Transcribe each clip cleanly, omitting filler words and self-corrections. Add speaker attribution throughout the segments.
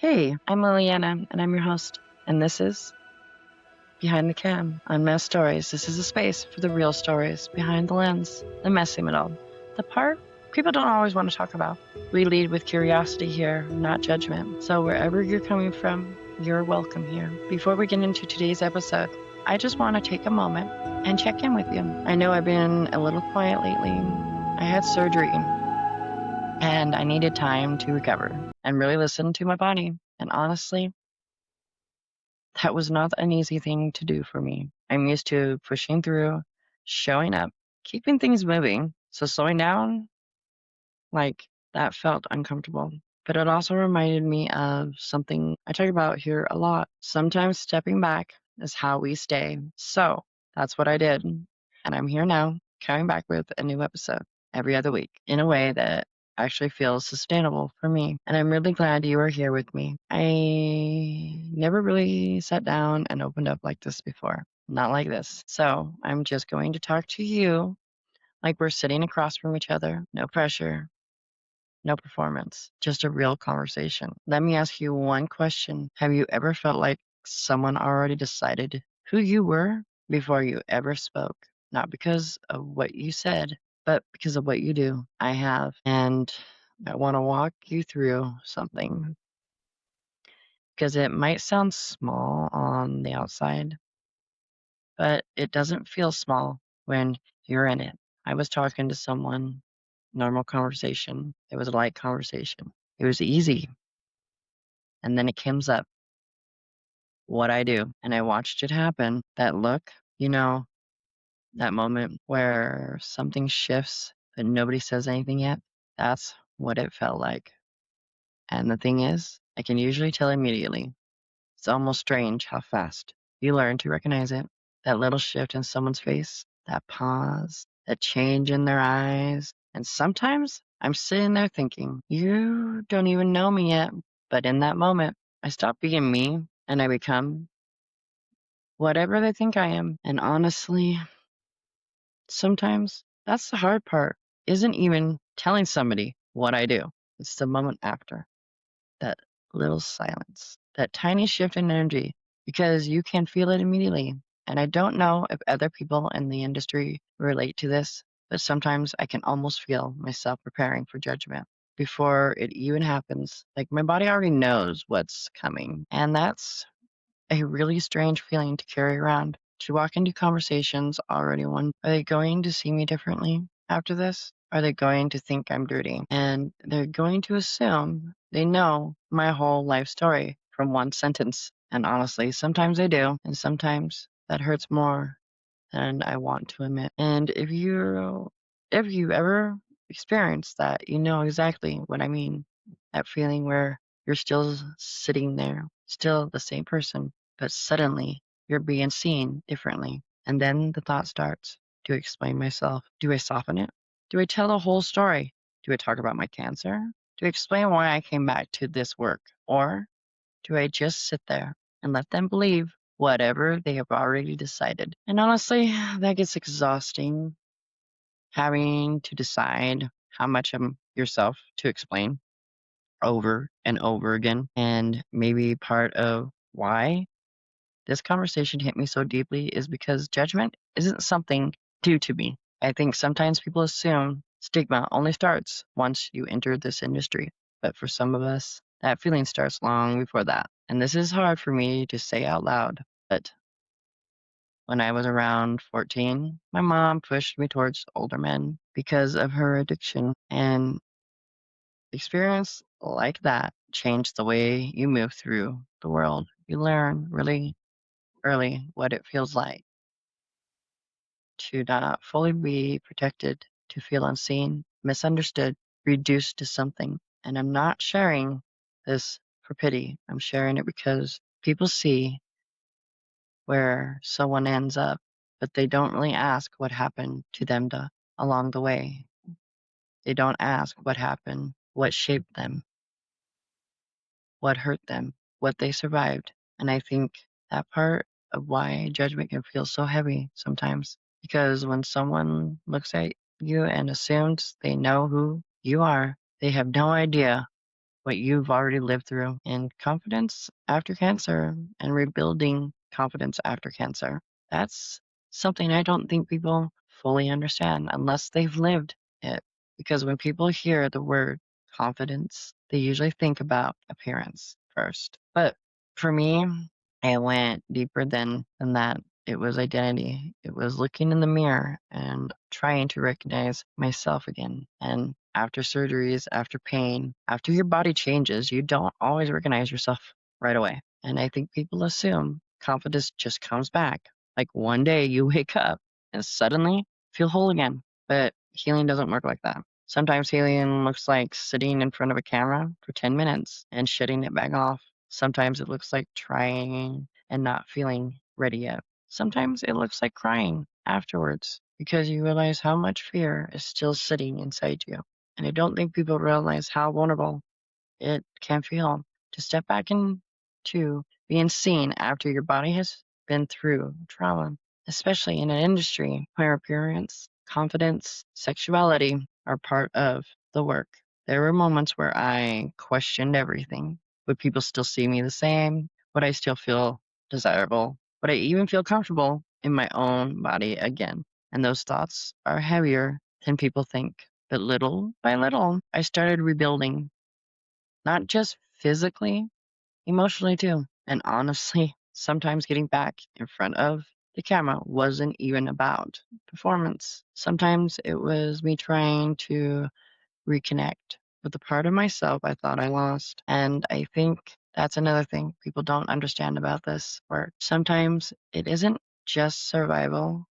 Speaker 1: Hey, I'm Liliana, and I'm your host. And this is Behind the Cam on Mess Stories. This is a space for the real stories behind the lens, the messy middle, the part people don't always want to talk about. We lead with curiosity here, not judgment. So wherever you're coming from, you're welcome here. Before we get into today's episode, I just want to take a moment and check in with you. I know I've been a little quiet lately. I had surgery and I needed time to recover and really listen to my body. And honestly, that was not an easy thing to do for me. I'm used to pushing through, showing up, keeping things moving. So slowing down, that felt uncomfortable. But it also reminded me of something I talk about here a lot. Sometimes stepping back is how we stay. So that's what I did. And I'm here now, coming back with a new episode every other week in a way that actually feels sustainable for me. And I'm really glad you are here with me. I never really sat down and opened up like this before. Not like this. So I'm just going to talk to you like we're sitting across from each other. No pressure, no performance, just a real conversation. Let me ask you one question. Have you ever felt like someone already decided who you were before you ever spoke? Not because of what you said, but because of what you do. I have. And I want to walk you through something because it might sound small on the outside, but it doesn't feel small when you're in it. I was talking to someone, normal conversation. It was a light conversation. It was easy. And then it comes up what I do. And I watched it happen. That look, you know, that moment where something shifts, but nobody says anything yet. That's what it felt like. And the thing is, I can usually tell immediately. It's almost strange how fast you learn to recognize it. That little shift in someone's face, that pause, that change in their eyes. And sometimes I'm sitting there thinking, you don't even know me yet. But in that moment, I stop being me and I become whatever they think I am. And honestly, sometimes that's the hard part. Isn't even telling somebody what I do. It's the moment after. That little silence, that tiny shift in energy, because you can feel it immediately. And I don't know if other people in the industry relate to this, but sometimes I can almost feel myself preparing for judgment before it even happens. Like my body already knows what's coming. And that's a really strange feeling to carry around. To walk into conversations already one, are they going to see me differently after this? Are they going to think I'm dirty? And they're going to assume they know my whole life story from one sentence. And honestly, sometimes they do, and sometimes that hurts more than I want to admit. And if you ever experienced that, you know exactly what I mean. That feeling where you're still sitting there, still the same person, but suddenly you're being seen differently. And then the thought starts. Do I explain myself? Do I soften it? Do I tell the whole story? Do I talk about my cancer? Do I explain why I came back to this work? Or do I just sit there and let them believe whatever they have already decided? And honestly, that gets exhausting, having to decide how much of yourself to explain over and over again. And maybe part of why this conversation hit me so deeply is because judgment isn't something due to me. I think sometimes people assume stigma only starts once you enter this industry. But for some of us, that feeling starts long before that. And this is hard for me to say out loud. But when I was around 14, my mom pushed me towards older men because of her addiction. And experience like that changed the way you move through the world. You learn really early what it feels like to not fully be protected, to feel unseen, misunderstood, reduced to something. And I'm not sharing this for pity. I'm sharing it because people see where someone ends up, but they don't really ask what happened to them along the way. They don't ask what happened, what shaped them, what hurt them, what they survived. And I think that part of why judgment can feel so heavy sometimes. Because when someone looks at you and assumes they know who you are, they have no idea what you've already lived through in confidence after cancer and rebuilding confidence after cancer. That's something I don't think people fully understand unless they've lived it. Because when people hear the word confidence, they usually think about appearance first. But for me, it went deeper than that. It was identity. It was looking in the mirror and trying to recognize myself again. And after surgeries, after pain, after your body changes, you don't always recognize yourself right away. And I think people assume confidence just comes back. Like one day you wake up and suddenly feel whole again. But healing doesn't work like that. Sometimes healing looks like sitting in front of a camera for 10 minutes and shutting it back off. Sometimes it looks like trying and not feeling ready yet. Sometimes it looks like crying afterwards because you realize how much fear is still sitting inside you. And I don't think people realize how vulnerable it can feel to step back into being seen after your body has been through trauma, especially in an industry where appearance, confidence, sexuality are part of the work. There were moments where I questioned everything. Would people still see me the same? Would I still feel desirable? Would I even feel comfortable in my own body again? And those thoughts are heavier than people think. But little by little, I started rebuilding, not just physically, emotionally too. And honestly, sometimes getting back in front of the camera wasn't even about performance. Sometimes it was me trying to reconnect with the part of myself I thought I lost. And I think that's another thing people don't understand about this work. Sometimes it isn't just survival.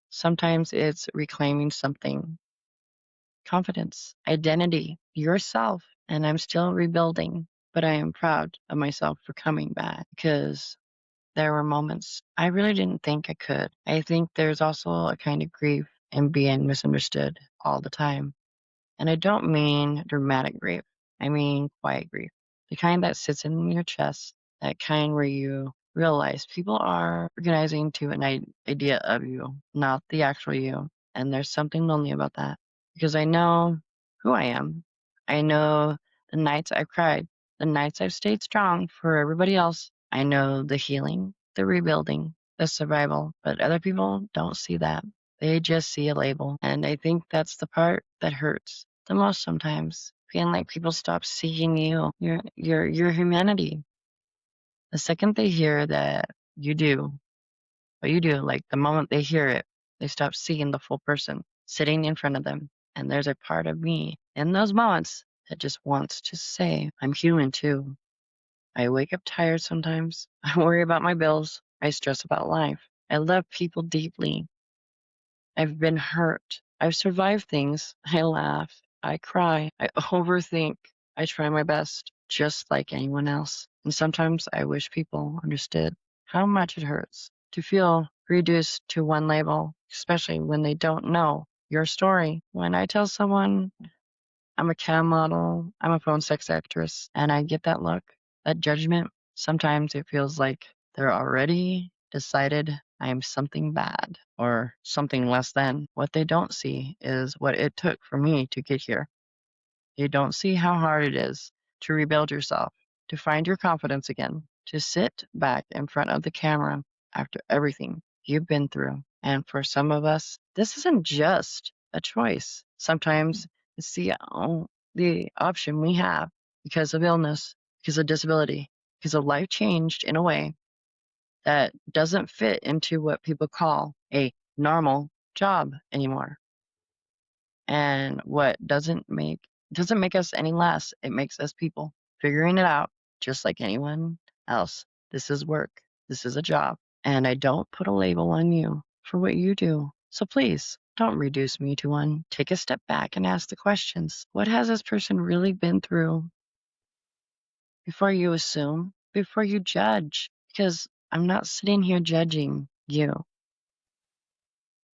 Speaker 1: Sometimes it's reclaiming something, confidence, identity, yourself. And I'm still rebuilding, but I am proud of myself for coming back because there were moments I really didn't think I could. I think there's also a kind of grief in being misunderstood all the time. And I don't mean dramatic grief. I mean quiet grief. The kind that sits in your chest, that kind where you realize people are organizing to an idea of you, not the actual you. And there's something lonely about that because I know who I am. I know the nights I've cried, the nights I've stayed strong for everybody else. I know the healing, the rebuilding, the survival, but other people don't see that. They just see a label. And I think that's the part that hurts the most sometimes. Feeling like people stop seeing you, your humanity. The second they hear that you do what you do, like the moment they hear it, they stop seeing the full person sitting in front of them. And there's a part of me in those moments that just wants to say, I'm human too. I wake up tired sometimes. I worry about my bills. I stress about life. I love people deeply. I've been hurt. I've survived things. I laugh. I cry. I overthink. I try my best, just like anyone else. And sometimes I wish people understood how much it hurts to feel reduced to one label, especially when they don't know your story. When I tell someone I'm a cam model, I'm a phone sex actress, and I get that look, that judgment, sometimes it feels like they're already decided I am something bad or something less than. What they don't see is what it took for me to get here. You don't see how hard it is to rebuild yourself, to find your confidence again, to sit back in front of the camera after everything you've been through. And for some of us, this isn't just a choice. Sometimes it's the option we have because of illness, because of disability, because of life changed in a way that doesn't fit into what people call a normal job anymore. And what doesn't make us any less. It makes us people figuring it out just like anyone else. This is work. This is a job. And I don't put a label on you for what you do. So please don't reduce me to one. Take a step back and ask the questions. What has this person really been through before you assume, before you judge? Because I'm not sitting here judging you.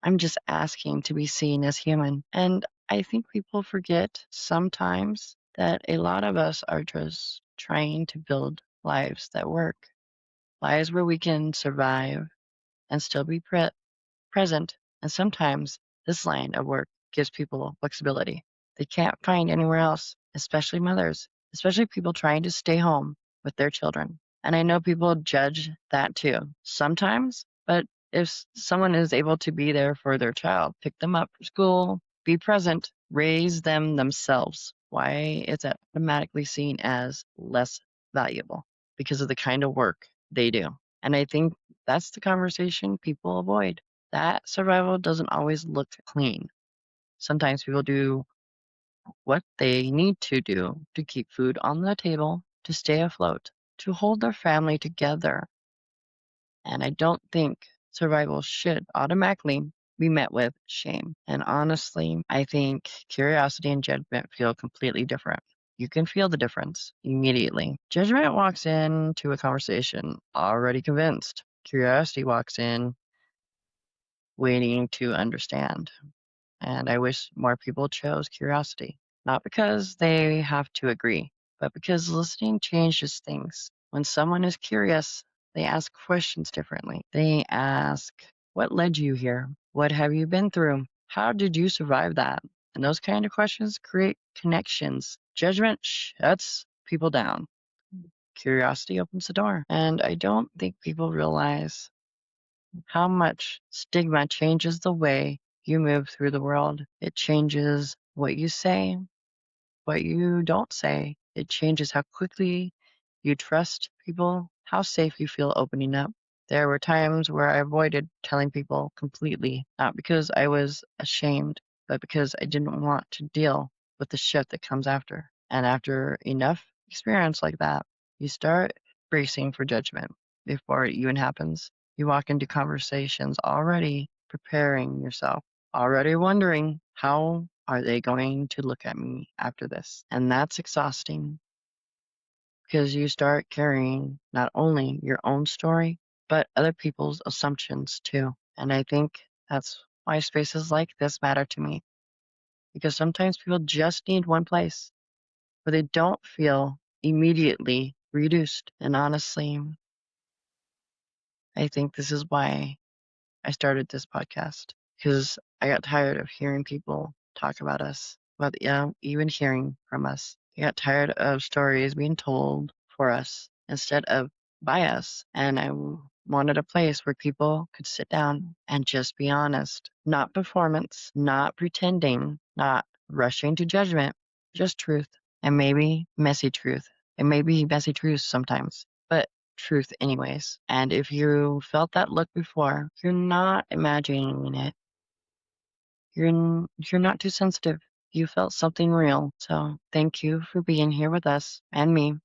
Speaker 1: I'm just asking to be seen as human. And I think people forget sometimes that a lot of us are just trying to build lives that work, lives where we can survive and still be present. And sometimes this line of work gives people flexibility they can't find anywhere else, especially mothers. especially people trying to stay home with their children. And I know people judge that too sometimes, but if someone is able to be there for their child, pick them up from school, be present, raise them themselves, why it's automatically seen as less valuable because of the kind of work they do. And I think that's the conversation people avoid. That survival doesn't always look clean. Sometimes people do what they need to do to keep food on the table, to stay afloat, to hold their family together. And I don't think survival should automatically be met with shame. And honestly, I think curiosity and judgment feel completely different. You can feel the difference immediately. Judgment walks into a conversation already convinced. Curiosity walks in waiting to understand. And I wish more people chose curiosity, not because they have to agree, but because listening changes things. When someone is curious, they ask questions differently. They ask, what led you here? What have you been through? How did you survive that? And those kind of questions create connections. Judgment shuts people down. Curiosity opens the door. And I don't think people realize how much stigma changes the way you move through the world. It changes what you say, what you don't say. It changes how quickly you trust people, how safe you feel opening up. There were times where I avoided telling people completely, not because I was ashamed, but because I didn't want to deal with the shit that comes after. And after enough experience like that, you start bracing for judgment before it even happens. You walk into conversations already preparing yourself, already wondering how are they going to look at me after this? And that's exhausting because you start carrying not only your own story, but other people's assumptions too. And I think that's why spaces like this matter to me because sometimes people just need one place where they don't feel immediately reduced. And honestly, I think this is why I started this podcast because I got tired of hearing people talk about us, about even hearing from us. I got tired of stories being told for us instead of by us, and wanted a place where people could sit down and just be honest, not performance, not pretending, not rushing to judgment, just truth, and maybe messy truth, and maybe messy truth sometimes, but truth anyways. And if you felt that look before, you're not imagining it. You're not too sensitive. You felt something real. So thank you for being here with us and me.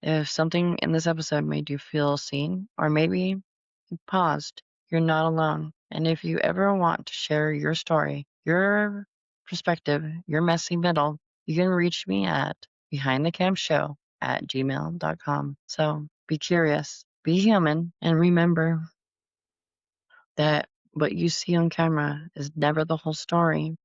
Speaker 1: If something in this episode made you feel seen, or maybe you paused, you're not alone. And if you ever want to share your story, your perspective, your messy middle, you can reach me at behindthecampshow@gmail.com. So be curious, be human, and remember that what you see on camera is never the whole story.